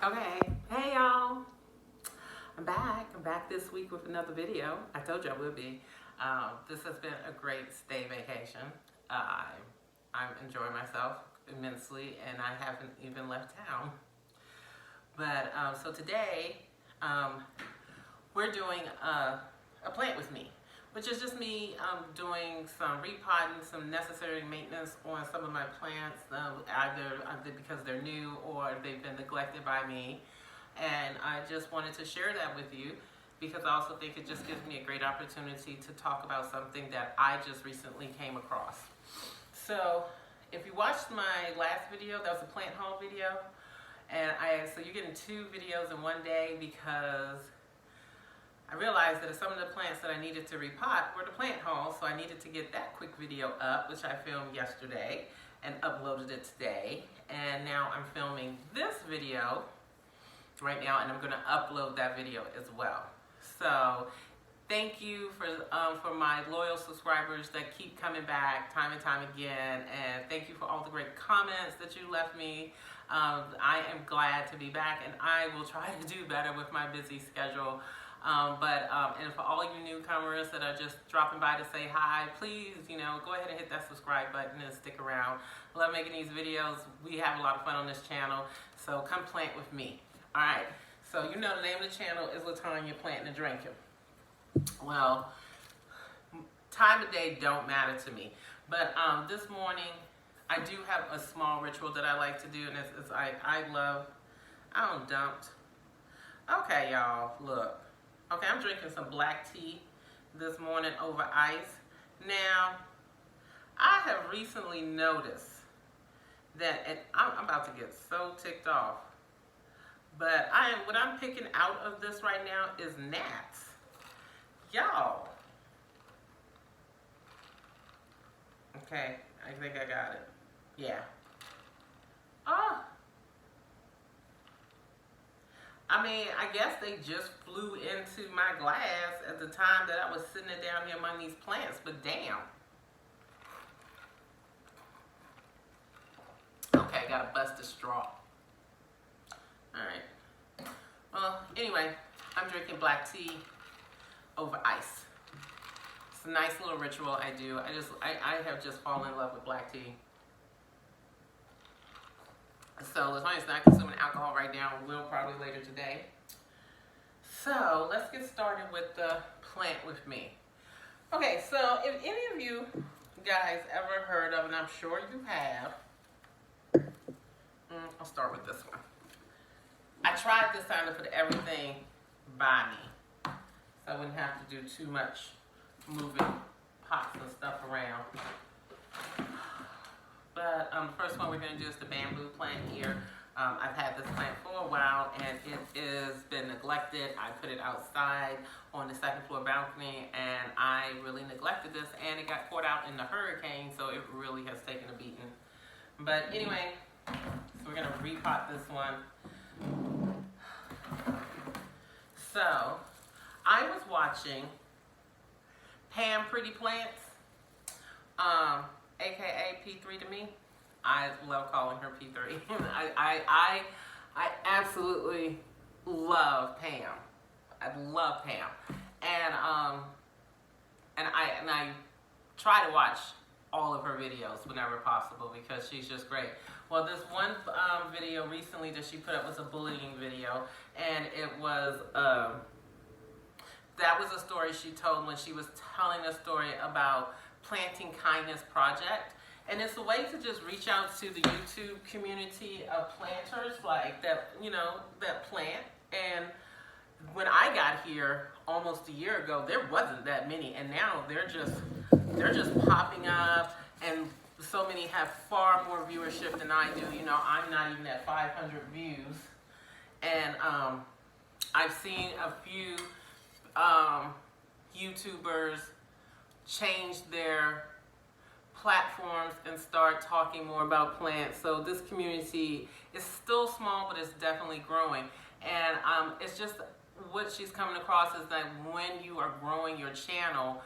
Okay, hey y'all, I'm back. I'm back this week with another video. I told you I would be. This has been a great stay vacation. I'm enjoying myself immensely and I haven't even left town. But so today we're doing a plant with me, which is just me doing some repotting, some necessary maintenance on some of my plants, either because they're new or they've been neglected by me. And I just wanted to share that with you because I also think it just gives me a great opportunity to talk about something that I just recently came across. So if you watched my last video, that was a plant haul video, and so you're getting two videos in one day because I realized that some of the plants that I needed to repot were the plant haul, so I needed to get that quick video up, which I filmed yesterday and uploaded it today. And now I'm filming this video right now, and I'm going to upload that video as well. So thank you for my loyal subscribers that keep coming back time and time again, and thank you for all the great comments that you left me. I am glad to be back, and I will try to do better with my busy schedule. And for all you newcomers that are just dropping by to say hi, please, go ahead and hit that subscribe button and stick around. I love making these videos. We have a lot of fun on this channel, so come plant with me. All right, so the name of the channel is Latanya Planting and Drinking. Well, time of day don't matter to me, but this morning I do have a small ritual that I like to do, and it's I don't dumped. Okay, y'all, look. Okay, I'm drinking some black tea this morning over ice. Now, I have recently noticed that, and I'm about to get so ticked off, but what I'm picking out of this right now is gnats. Y'all. Okay, I think I got it. Yeah. Oh. I guess they just flew into my glass at the time that I was sitting down here among these plants, but damn. Okay, gotta bust a straw. Alright. Well, anyway, I'm drinking black tea over ice. It's a nice little ritual I do. I have just fallen in love with black tea. So Latonia's not consuming alcohol right now. Will probably later today. So let's get started with the plant with me. Okay, so if any of you guys ever heard of, and I'm sure you have, I'll start with this one. I tried this time to put everything by me, so I wouldn't have to do too much moving pots and stuff around. But the first one we're going to do is the bamboo plant here. I've had this plant for a while, and it has been neglected. I put it outside on the second floor balcony, and I really neglected this, and it got caught out in the hurricane, so it really has taken a beating. But anyway, so we're going to repot this one. So, I was watching Pam Pretty Plants, aka P3 to me. I love calling her P3. I absolutely love Pam. I love Pam, and I try to watch all of her videos whenever possible because she's just great. Well, this one video recently that she put up was a bullying video, and it was that was a story she told when she was telling a story about Planting Kindness Project. And it's a way to just reach out to the YouTube community of planters like that, that plant. And when I got here almost a year ago, there wasn't that many, and now they're just popping up, and so many have far more viewership than I do. I'm not even at 500 views, and I've seen a few YouTubers change their platforms and start talking more about plants. So this community is still small, but it's definitely growing. And it's just what she's coming across is that when you are growing your channel,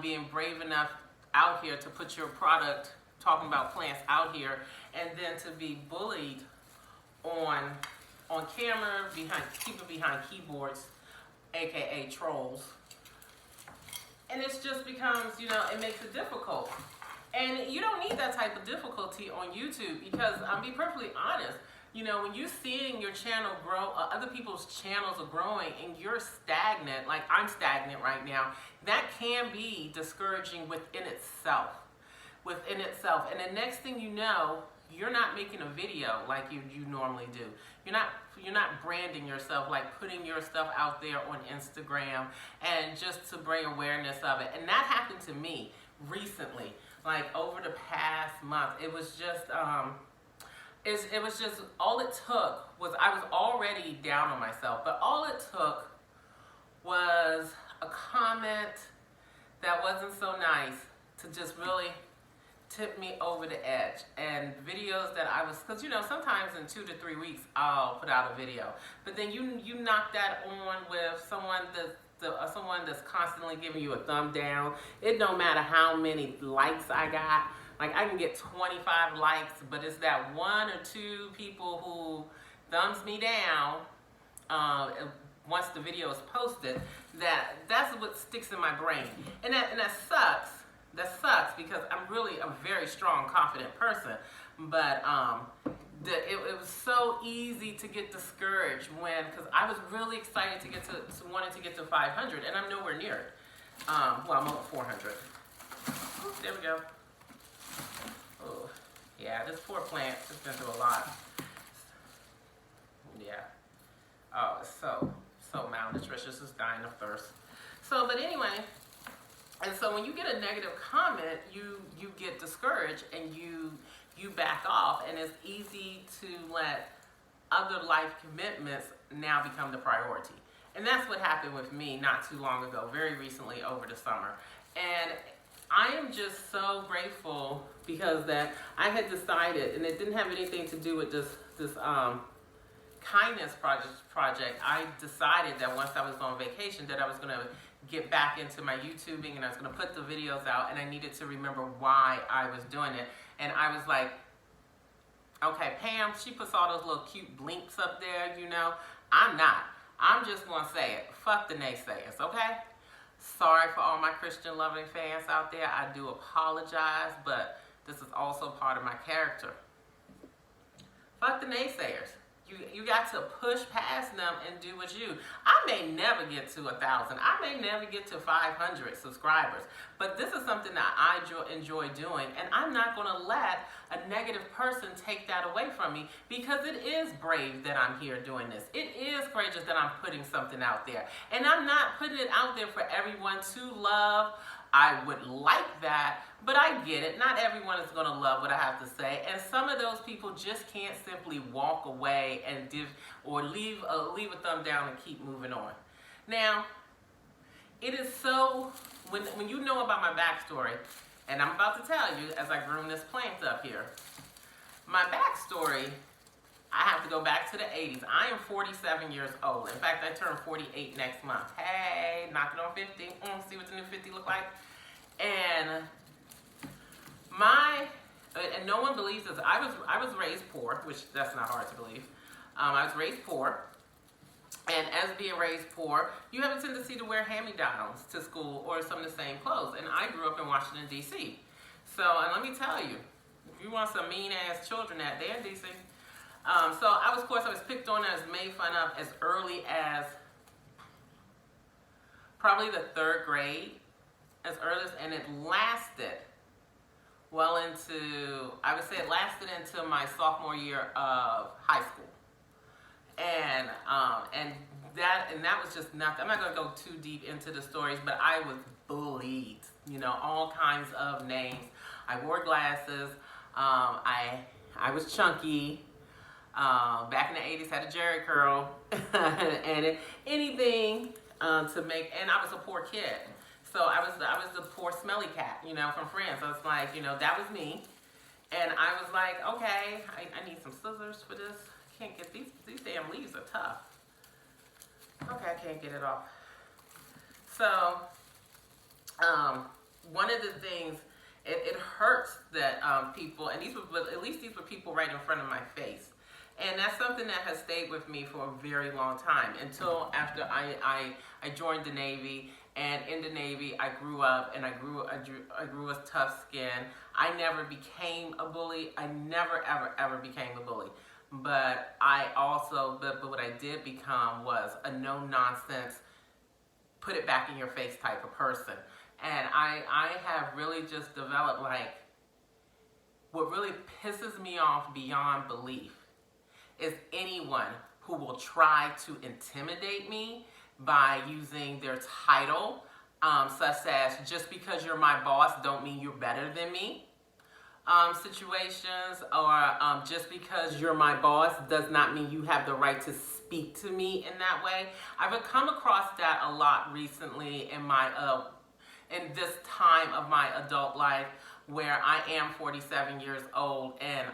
being brave enough out here to put your product, talking about plants out here, and then to be bullied on on camera, people behind keyboards, aka trolls. And it just becomes, it makes it difficult. And you don't need that type of difficulty on YouTube because I'll be perfectly honest, when you're seeing your channel grow, other people's channels are growing and you're stagnant, like I'm stagnant right now, that can be discouraging within itself. And the next thing you know, you're not making a video like you normally do. You're not branding yourself, like putting your stuff out there on Instagram and just to bring awareness of it. And that happened to me recently, like over the past month. It was just, all it took was, I was already down on myself, but all it took was a comment that wasn't so nice to just really tip me over the edge. And videos that I was, because sometimes in 2 to 3 weeks I'll put out a video, but then you knock that on with someone that's constantly giving you a thumb down. It don't matter how many likes I got. Like I can get 25 likes, but it's that 1 or 2 people who thumbs me down once the video is posted. That's what sticks in my brain, and that sucks. That sucks because I'm really a very strong, confident person. But it was so easy to get discouraged because I was really excited wanting to get to 500, and I'm nowhere near it. Well, I'm over 400. Ooh, there we go. Oh, yeah, this poor plant has been through a lot. Yeah. Oh, it's so malnutritious. It's dying of thirst. So, but anyway. And so when you get a negative comment, you get discouraged and you back off, and it's easy to let other life commitments now become the priority. And that's what happened with me not too long ago, very recently over the summer. And I am just so grateful because that I had decided, and it didn't have anything to do with this kindness project. I decided that once I was on vacation that I was going to get back into my YouTubing and I was going to put the videos out, and I needed to remember why I was doing it. And I was like, okay, Pam, she puts all those little cute blinks up there, I'm not. I'm just going to say it. Fuck the naysayers, okay? Sorry for all my Christian loving fans out there. I do apologize, but this is also part of my character. Fuck the naysayers. You got to push past them and do what you. I may never get to 1,000. I may never get to 500 subscribers. But this is something that I enjoy doing. And I'm not going to let a negative person take that away from me, because it is brave that I'm here doing this. It is courageous that I'm putting something out there. And I'm not putting it out there for everyone to love. I would like that, but I get it. Not everyone is going to love what I have to say, and some of those people just can't simply walk away and leave a thumb down and keep moving on. Now, it is so, when you know about my backstory, and I'm about to tell you as I groom this plant up here, my backstory, I have to go back to the 80s. I am 47 years old. In fact, I turn 48 next month. Hey, knocking on 50. See what the new 50 look like? And and no one believes this. I was raised poor, which that's not hard to believe. I was raised poor. And as being raised poor, you have a tendency to wear hand-me-downs to school or some of the same clothes. And I grew up in Washington, D.C. So, and let me tell you, if you want some mean-ass children out there in D.C., so I was picked on and made fun of as early as probably the 3rd grade, and it lasted well into, I would say it lasted until my sophomore year of high school. And that was just nothing. I'm not going to go too deep into the stories, but I was bullied, all kinds of names. I wore glasses. I was chunky. Back in the 80s, had a Jerry curl, and anything to make. And I was a poor kid, so I was the poor smelly cat, from Friends. I was like, that was me, and I was like, okay, I need some scissors for this. Can't get these damn leaves are tough. Okay, I can't get it off. So, one of the things, it hurts that people, and these were people right in front of my face. And that's something that has stayed with me for a very long time until after I joined the Navy. And in the Navy, I grew up and I grew a tough skin. I never became a bully. I never, ever became a bully. But what I did become was a no-nonsense, put it back in your face type of person. And I have really just developed, like, what really pisses me off beyond belief is anyone who will try to intimidate me by using their title, such as just because you're my boss don't mean you're better than me situations, or just because you're my boss does not mean you have the right to speak to me in that way. I've come across that a lot recently in in this time of my adult life, where I am 47 years old, and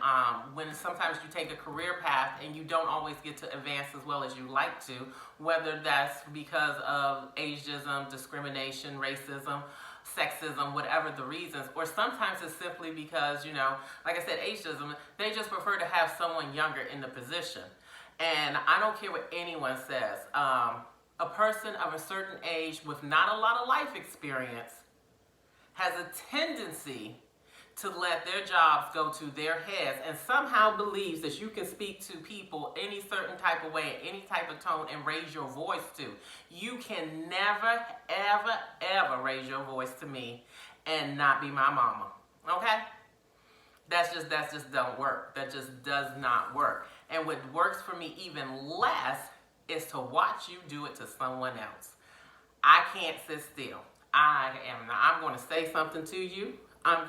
when sometimes you take a career path and you don't always get to advance as well as you like to, whether that's because of ageism, discrimination, racism, sexism, whatever the reasons, or sometimes it's simply because, you know, like I said, ageism, they just prefer to have someone younger in the position. And I don't care what anyone says. A person of a certain age with not a lot of life experience has a tendency to let their jobs go to their heads and somehow believes that you can speak to people any certain type of way, any type of tone, and raise your voice to. You can never, ever raise your voice to me and not be my mama, okay? That just don't work. That just does not work. And what works for me even less is to watch you do it to someone else. I can't sit still. I'm going to say something to you. I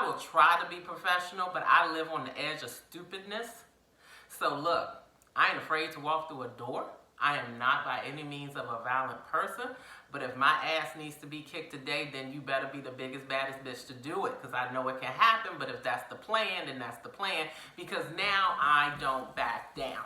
will try to be professional, but I live on the edge of stupidness. So look, I ain't afraid to walk through a door. I am not by any means of a violent person, but if my ass needs to be kicked today, then you better be the biggest, baddest bitch to do it, because I know it can happen, but if that's the plan, then that's the plan, because now I don't back down.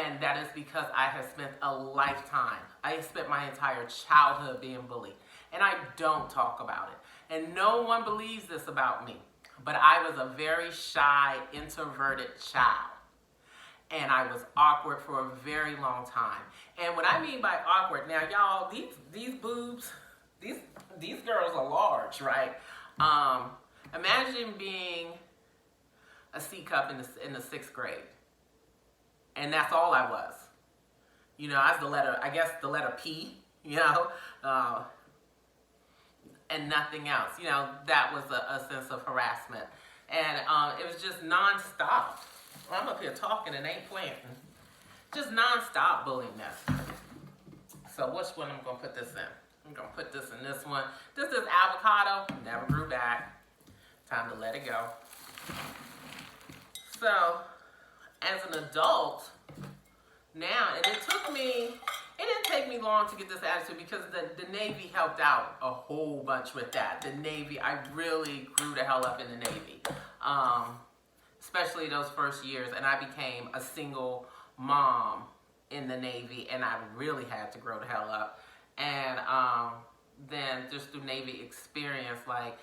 And that is because I have spent a lifetime. I spent my entire childhood being bullied. And I don't talk about it. And no one believes this about me. But I was a very shy, introverted child. And I was awkward for a very long time. And what I mean by awkward, now y'all, these boobs, these girls are large, right? Imagine being a C cup in the 6th grade. And that's all I was. You know, I was the letter P, you know, and nothing else. You know, that was a sense of harassment. And it was just nonstop. I'm up here talking and ain't planting. Just nonstop bullyingness. So which one I'm going to put this in? I'm going to put this in this one. This is avocado. Never grew back. Time to let it go. So, as an adult, now, and it didn't take me long to get this attitude, because the Navy helped out a whole bunch with that. The Navy, I really grew the hell up in the Navy, especially those first years, and I became a single mom in the Navy, and I really had to grow the hell up. And then just through Navy experience, like,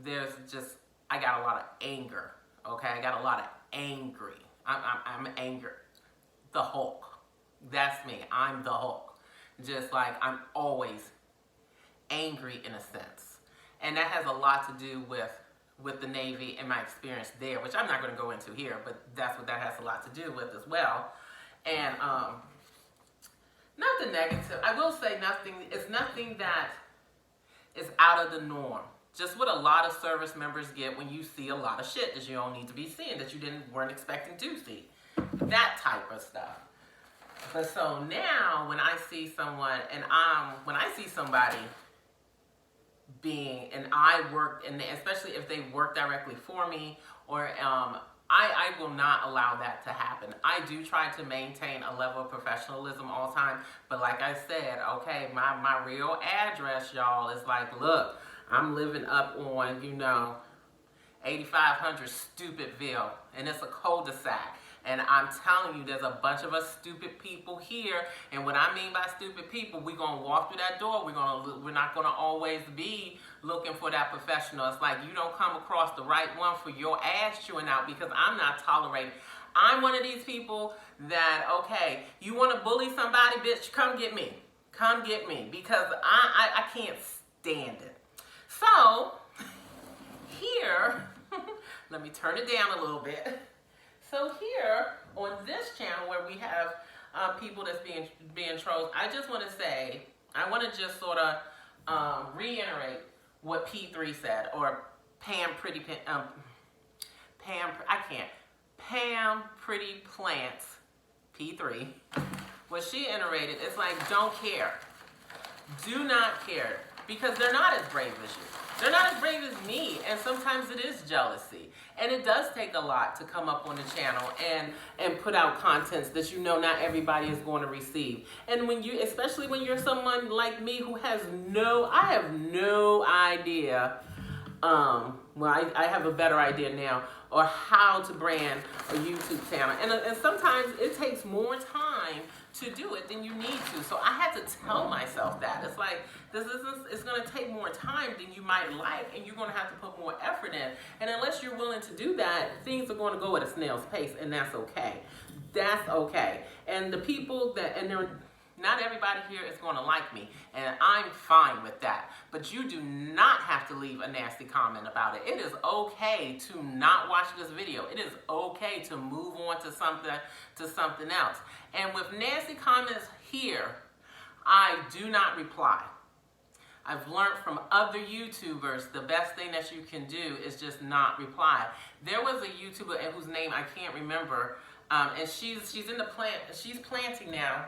I got a lot of anger, okay? I got a lot of angry. I'm angry. The Hulk. That's me. I'm the Hulk. Just like, I'm always angry in a sense. And that has a lot to do with the Navy and my experience there, which I'm not going to go into here, but that's what that has a lot to do with as well. And not the negative. I will say it's nothing that is out of the norm. Just what a lot of service members get when you see a lot of shit that you don't need to be seeing, that you weren't expecting to see. That type of stuff. But so now when I see someone, and when I see somebody being, and I work, and especially if they work directly for me, or I will not allow that to happen. I do try to maintain a level of professionalism all the time, but like I said, okay, my real address, y'all, is like, look, I'm living up on, 8500 Stupidville, and it's a cul-de-sac. And I'm telling you, there's a bunch of us stupid people here. And what I mean by stupid people, we're going to walk through that door. We're not going to always be looking for that professional. It's like you don't come across the right one for your ass chewing out, because I'm not tolerating. I'm one of these people that, okay, you want to bully somebody, bitch, come get me. Come get me, because I can't stand it. So, here, let me turn it down a little bit. So here, on this channel where we have people that's being trolls, I just want to say, I want to just sort of reiterate what P3 said, or Pam Pretty Plants, P3. What she iterated, it's like, don't care. Do not care. Because they're not as brave as you. They're not as brave as me, and sometimes it is jealousy. And it does take a lot to come up on the channel and put out contents that you know not everybody is going to receive. And when you, especially when you're someone like me who has I have no idea, well, I have a better idea now, or how to brand a YouTube channel. And sometimes it takes more time to do it than you need to. So I had to tell myself that. It's like, it's going to take more time than you might like, and you're going to have to put more effort in. And unless you're willing to do that, things are going to go at a snail's pace, and that's okay. That's okay. And the people that, and not everybody here is going to like me, and I'm fine with that. But you do not have to leave a nasty comment about it. It is okay to not watch this video. It is okay to move on to something else. And with nasty comments here, I do not reply. I've learned from other YouTubers, the best thing that you can do is just not reply. There was a YouTuber whose name I can't remember, and she's in the plant. She's planting now.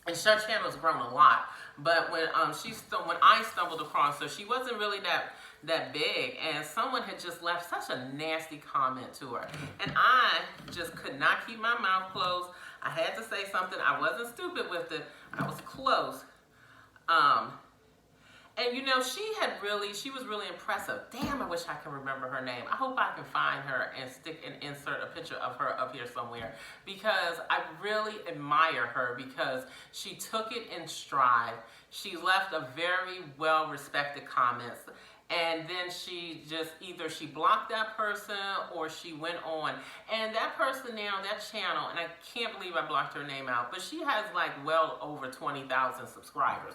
And her channel's grown a lot, but when I stumbled across her, she wasn't really that big, and someone had just left such a nasty comment to her, and I just could not keep my mouth closed. I had to say something. I wasn't stupid with it. I was close. And you know, she was really impressive. Damn, I wish I could remember her name. I hope I can find her and insert a picture of her up here somewhere, because I really admire her, because she took it in stride. She left a very well-respected comments, and then she just, either she blocked that person or she went on. And that person now, that channel, and I can't believe I blocked her name out, but she has like well over 20,000 subscribers.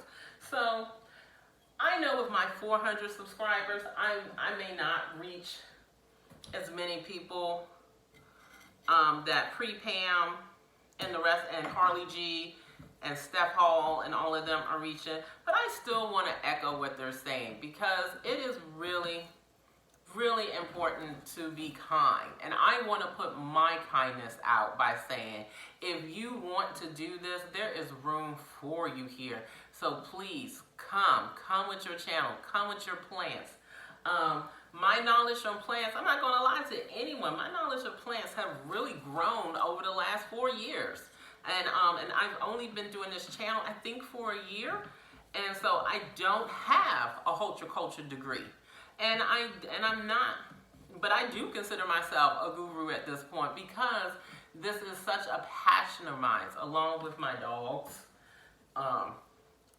So I know with my 400 subscribers, I may not reach as many people that Pam and the rest, and Carly G and Steph Hall and all of them are reaching, but I still want to echo what they're saying, because it is really, really important to be kind. And I want to put my kindness out by saying, if you want to do this, there is room for you here. So please come with your channel, come with your plants. My knowledge on plants, I'm not going to lie to anyone, my knowledge of plants have really grown over the last 4 years. And I've only been doing this channel, I think, for a year. And so I don't have a horticulture degree. And I'm not, but I do consider myself a guru at this point, because this is such a passion of mine, along with my dogs.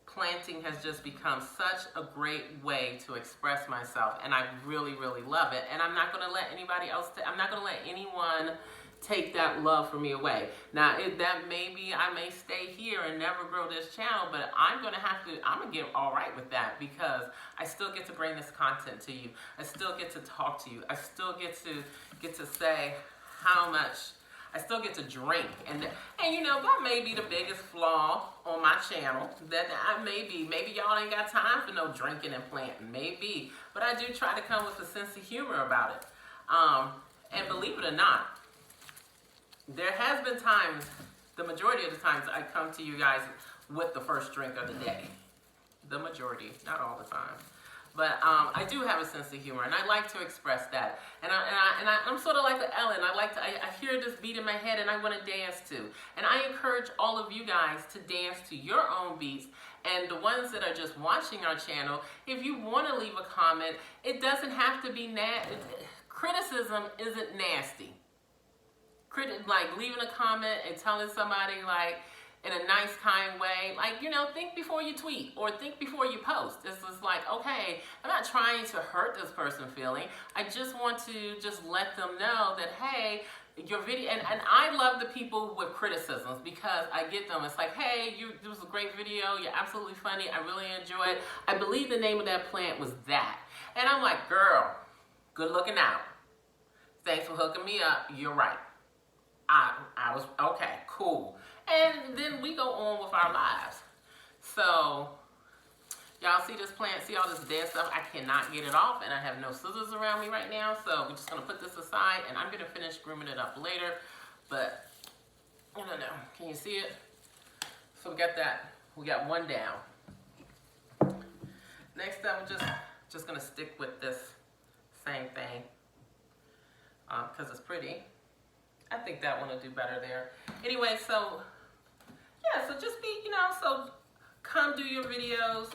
Planting has just become such a great way to express myself, and I really, really love it. And I'm not going to let anybody else, I'm not going to let anyone take that love from me away. Now, that maybe I may stay here and never grow this channel, but I'm going to get all right with that, because I still get to bring this content to you. I still get to talk to you. I still get to say how much, I still get to drink. And you know, that may be the biggest flaw on my channel, that maybe y'all ain't got time for no drinking and planting, maybe. But I do try to come with a sense of humor about it. And believe it or not, there has been times, the majority of the times, I come to you guys with the first drink of the day. The majority, not all the time. But I do have a sense of humor, and I like to express that. And I'm sort of like the Ellen. I hear this beat in my head, and I want to dance to. And I encourage all of you guys to dance to your own beats. And the ones that are just watching our channel, if you want to leave a comment, it doesn't have to be criticism isn't nasty. Like leaving a comment and telling somebody, like, in a nice, kind way, like, you know, think before you tweet or think before you post. It's just like, okay, I'm not trying to hurt this person's feeling. I just want to just let them know that, hey, your video, and I love the people with criticisms because I get them. It's like, hey, this was a great video. You're absolutely funny. I really enjoyed it. I believe the name of that plant was that. And I'm like, girl, good looking out. Thanks for hooking me up. You're right. I was, okay, cool. And then we go on with our lives. So, y'all see this plant, see all this dead stuff? I cannot get it off, and I have no scissors around me right now, so we're just gonna put this aside, and I'm gonna finish grooming it up later, but I don't know, can you see it? So we got one down. Next up, we're just gonna stick with this same thing, because it's pretty. I think that one will do better there. Anyway, so, yeah, so just be, so come do your videos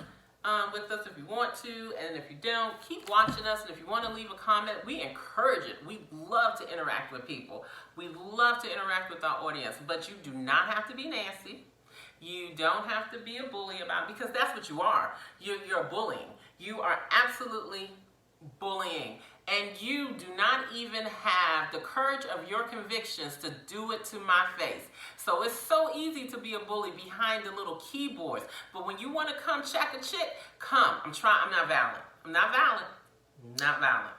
with us if you want to, and if you don't, keep watching us, and if you want to leave a comment, we encourage it. We love to interact with people. We love to interact with our audience, but you do not have to be nasty. You don't have to be a bully about it, because that's what you are. You're bullying. You are absolutely bullying. And you do not even have the courage of your convictions to do it to my face. So it's so easy to be a bully behind the little keyboards. But when you want to come check a chick, come. I'm not violent. I'm not violent. Not violent.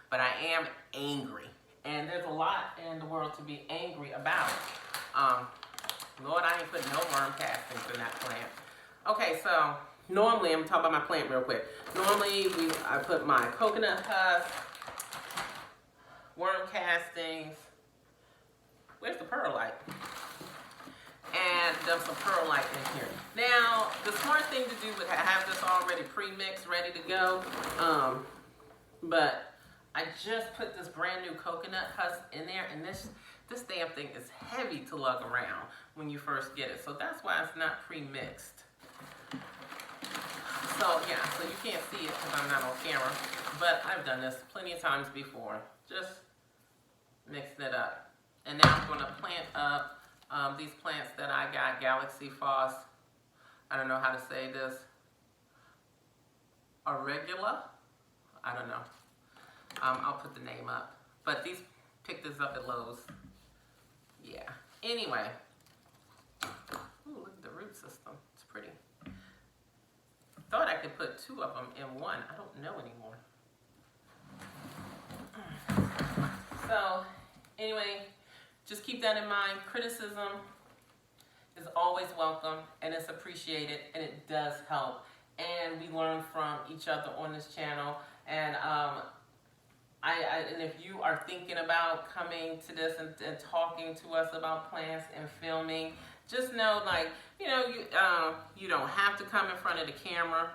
But I am angry. And there's a lot in the world to be angry about. Lord, I ain't putting no worm castings in that plant. Okay, so normally, I'm talking about my plant real quick. Normally, I put my coconut husk, worm castings. Where's the perlite? And dump some perlite in here. Now, the smart thing to do would have this already pre-mixed, ready to go. But I just put this brand new coconut husk in there, and this damn thing is heavy to lug around when you first get it. So that's why it's not pre-mixed. So yeah, so you can't see it because I'm not on camera, but I've done this plenty of times before. Just mixing it up. And now I'm going to plant up these plants that I got, Galaxy Foss. I don't know how to say this. Arugula? I don't know. I'll put the name up. But these, picked this up at Lowe's. Yeah. Anyway. Ooh, look at the root system. It's pretty. Thought I could put two of them in one. I don't know anymore. So, anyway, just keep that in mind. Criticism is always welcome, and it's appreciated, and it does help. And we learn from each other on this channel. And and if you are thinking about coming to this and talking to us about plants and filming, just know, like, you don't have to come in front of the camera.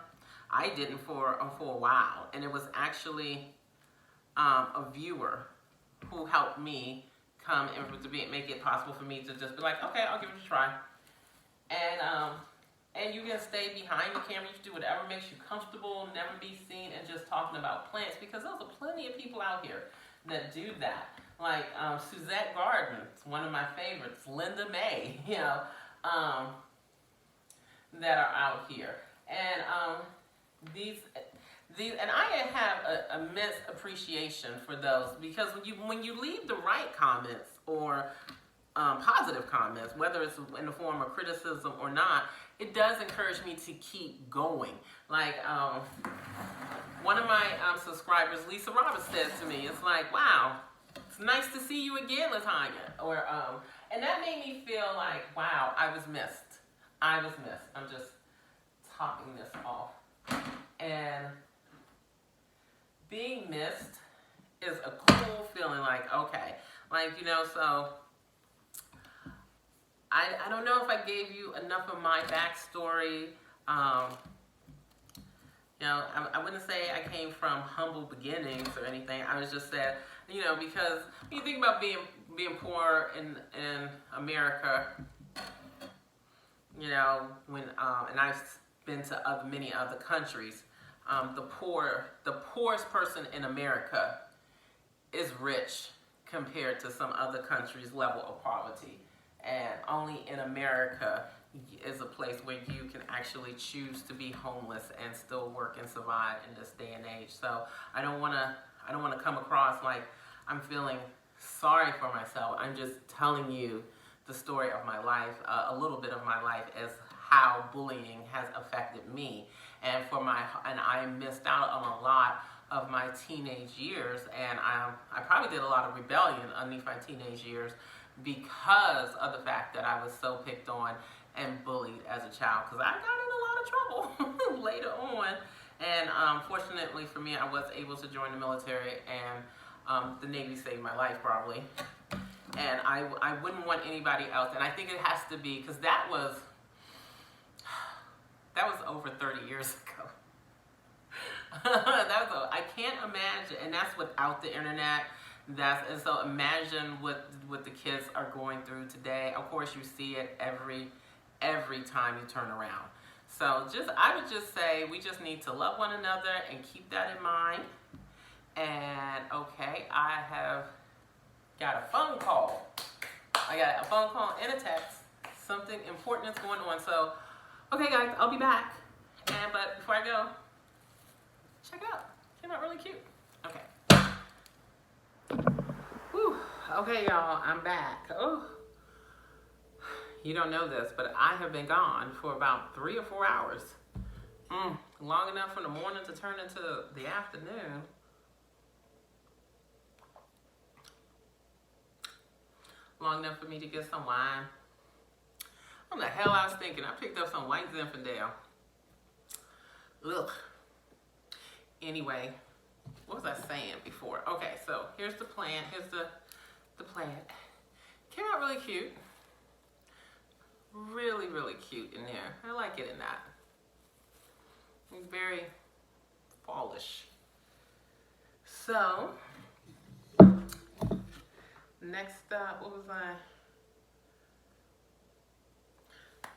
I didn't for a while, and it was actually a viewer who helped me come and to make it possible for me to just be like, okay, I'll give it a try. And you can stay behind the camera. You can do whatever makes you comfortable, never be seen, and just talking about plants, because there's plenty of people out here that do that. Like Suzette Garden, it's one of my favorites. Linda May, that are out here. And and I have a immense appreciation for those, because when you leave the right comments or positive comments, whether it's in the form of criticism or not, it does encourage me to keep going. Like one of my subscribers, Lisa Roberts, says to me, it's like, wow, it's nice to see you again, Latanya. Or and that made me feel like, wow, I was missed. I was missed. I'm just topping this off. And being missed is a cool feeling, like, okay. Like, so I don't know if I gave you enough of my backstory. I wouldn't say I came from humble beginnings or anything. I was just said, because when you think about being poor in America, and I've been to many other countries, the poorest person in America is rich compared to some other countries' level of poverty. And only in America is a place where you can actually choose to be homeless and still work and survive in this day and age. So I don't want to come across like I'm feeling sorry for myself. I'm just telling you the story of my life, a little bit of my life, as how bullying has affected me. And I missed out on a lot of my teenage years, and I probably did a lot of rebellion underneath my teenage years because of the fact that I was so picked on and bullied as a child, because I got in a lot of trouble later on. And fortunately for me, I was able to join the military, and the Navy saved my life probably. And I wouldn't want anybody else, and I think it has to be, because that was over 30 years ago. I can't imagine, and that's without the internet. And so imagine what the kids are going through today. Of course, you see it every time you turn around. So I would just say we just need to love one another and keep that in mind. And okay, I have got a phone call. I got a phone call and a text. Something important is going on. So, okay guys, I'll be back. But before I go, check it out. Came out really cute. Okay. Whew. Okay, y'all, I'm back. Oh, you don't know this, but I have been gone for about 3 or 4 hours. Long enough from the morning to turn into the afternoon. Long enough for me to get some wine. What the hell I was thinking? I picked up some white Zinfandel. Ugh. Anyway, what was I saying before? Okay, so here's the plant. Here's the plant. Came out really cute. Really, really cute in there. I like it in that. It's very fallish. So, next up, what was I?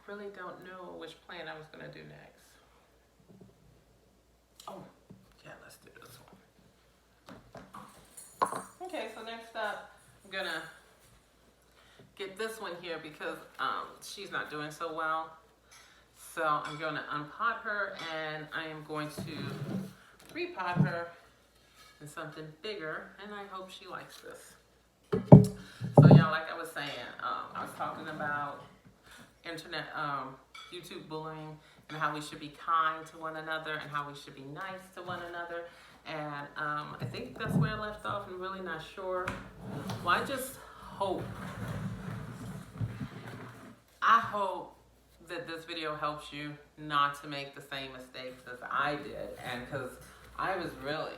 Really don't know which plant I was going to do next. Oh, yeah, let's do this one. Okay, so next up, I'm going to get this one here because she's not doing so well. So I'm going to unpot her, and I am going to repot her in something bigger, and I hope she likes this. So y'all, like I was saying, I was talking about internet, YouTube bullying, and how we should be kind to one another and how we should be nice to one another. And I think that's where I left off. I'm really not sure. Well, I hope that this video helps you not to make the same mistakes as I did. And because I was really,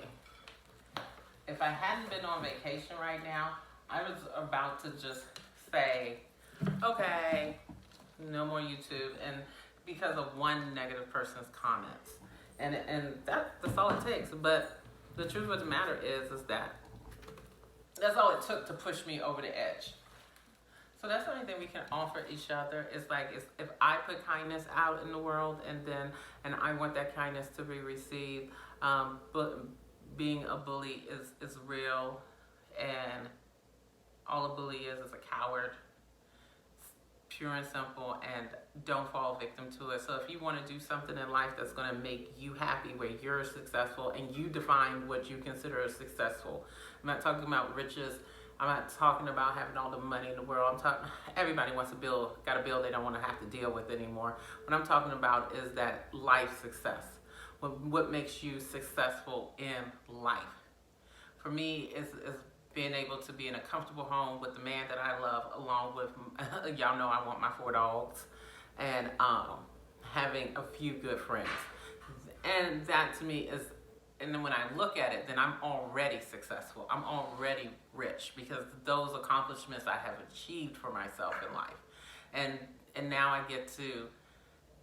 if I hadn't been on vacation right now, I was about to just say, okay, no more YouTube, and because of one negative person's comments. And that's all it takes. But the truth of the matter is that that's all it took to push me over the edge. So that's the only thing we can offer each other. Is like, if I put kindness out in the world, and I want that kindness to be received. But being a bully is real, and all a bully is a coward. Pure and simple, and don't fall victim to it. So if you want to do something in life that's going to make you happy, where you're successful, and you define what you consider as successful. I'm not talking about riches. I'm not talking about having all the money in the world. I'm talking, everybody wants a bill, got a bill they don't want to have to deal with anymore. What I'm talking about is that life success. What makes you successful in life? For me, is being able to be in a comfortable home with the man that I love, along with, y'all know I want my 4 dogs, and having a few good friends. And that to me is, and then when I look at it, then I'm already successful. I'm already rich, because those accomplishments I have achieved for myself in life. And now I get to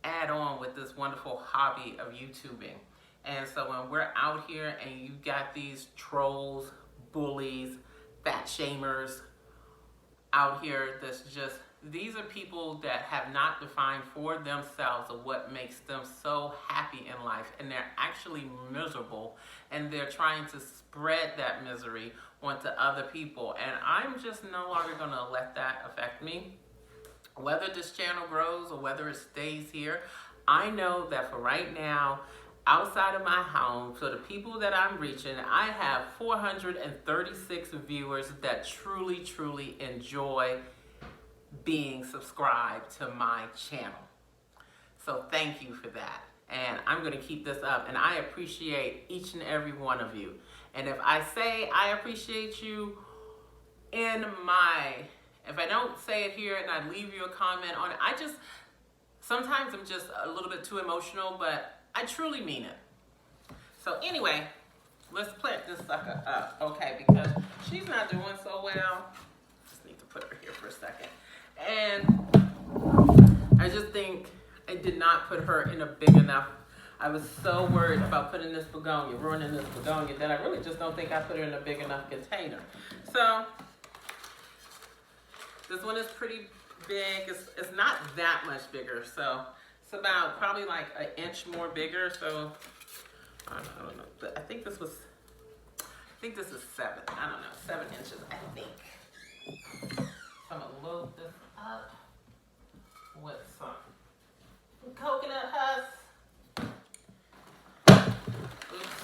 add on with this wonderful hobby of YouTubing. And so when we're out here and you got these trolls, bullies, fat shamers out here, these are people that have not defined for themselves of what makes them so happy in life, and they're actually miserable, and they're trying to spread that misery onto other people. And I'm just no longer going to let that affect me. Whether this channel grows or whether it stays here, I know that for right now, outside of my home, so the people that I'm reaching, I have 436 viewers that truly, truly enjoy being subscribed to my channel. So thank you for that. And I'm going to keep this up, and I appreciate each and every one of you. And if I say I appreciate you if I don't say it here and I leave you a comment on it, sometimes I'm just a little bit too emotional, but I truly mean it. So anyway, let's plant this sucker up, okay, because she's not doing so well. Just need to put her here for a second. And I just think I did not put her in a big enough. I was so worried about putting this begonia, ruining this begonia, that I really just don't think I put her in a big enough container. So this one is pretty big. It's not that much bigger, so it's about probably like an inch more bigger. So I don't know, but I think this is 7. I don't know, 7 inches, I think. So I'm gonna load this up with some coconut husk. Oops.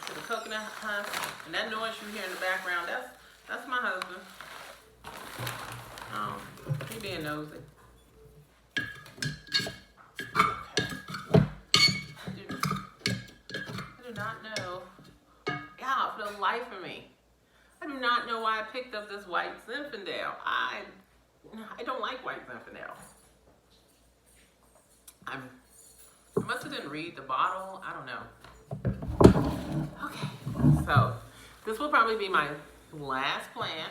To the coconut husk. And that noise you hear in the background, that's my husband. He being nosy. Okay. I do not know. Yeah, for the life of me, I do not know why I picked up this white Zinfandel. I don't like white Zinfandel. I must have didn't read the bottle. I don't know. Okay, so this will probably be my last plant.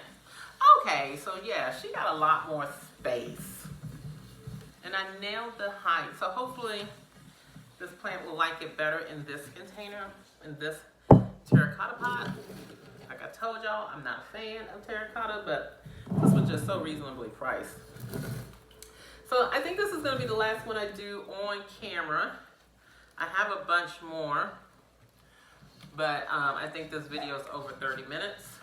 Okay, so yeah, she got a lot more space. And I nailed the height. So hopefully this plant will like it better in this container, in this terracotta pot. Like I told y'all, I'm not a fan of terracotta, but this was just so reasonably priced. So I think this is going to be the last one I do on camera. I have a bunch more, but I think this video is over 30 minutes,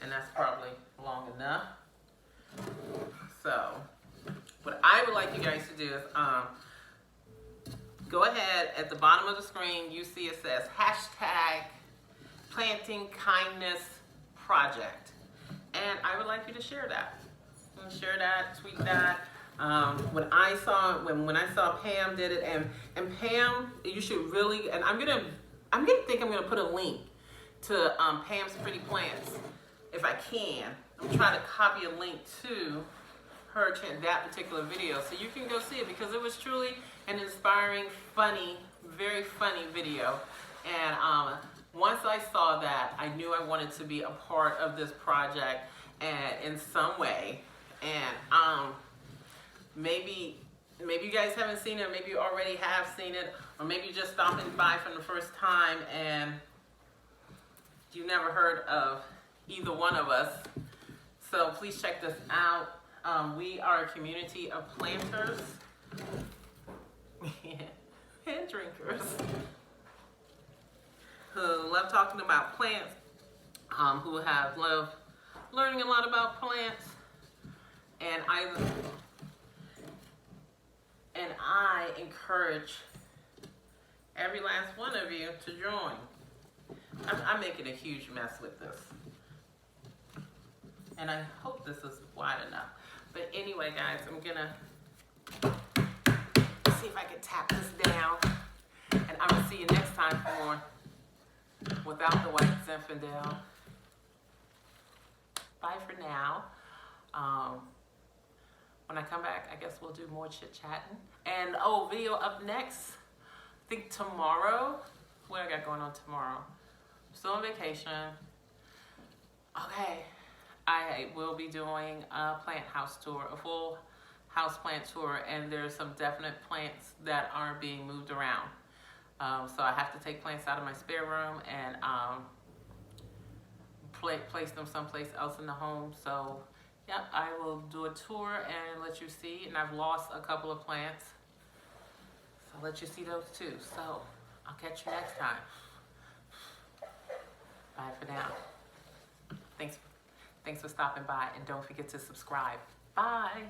and that's probably long enough. So what I would like you guys to do is go ahead, at the bottom of the screen you see it says hashtag planting kindness project, and I would like you to share that. Share that, tweet that. When I saw Pam did it, and Pam, you should really, and I'm gonna put a link to Pam's Pretty Plants if I can. I'm trying to copy a link to her that particular video so you can go see it, because it was truly an inspiring, funny, very funny video. And once I saw that, I knew I wanted to be a part of this project in some way. And maybe you guys haven't seen it, maybe you already have seen it, or maybe you're just stopping by for the first time and you never heard of either one of us. So please check this out. We are a community of planters and drinkers who love talking about plants, who have loved learning a lot about plants, and I encourage every last one of you to join. I'm making a huge mess with this, and I hope this is wide enough. But anyway, guys, I'm gonna see if I can tap this down, and I'm gonna see you next time for more Without the White Zinfandel. Bye for now. When I come back, I guess we'll do more chit-chatting. And video up next, I think tomorrow. What I got going on tomorrow? Still on vacation. Okay, I will be doing a plant house tour, a full house plant tour, and there's some definite plants that are being moved around. So I have to take plants out of my spare room and place them someplace else in the home. So yep, I will do a tour and let you see. And I've lost a couple of plants, so I'll let you see those too. So I'll catch you next time. Bye for now. Thanks for stopping by, and don't forget to subscribe. Bye.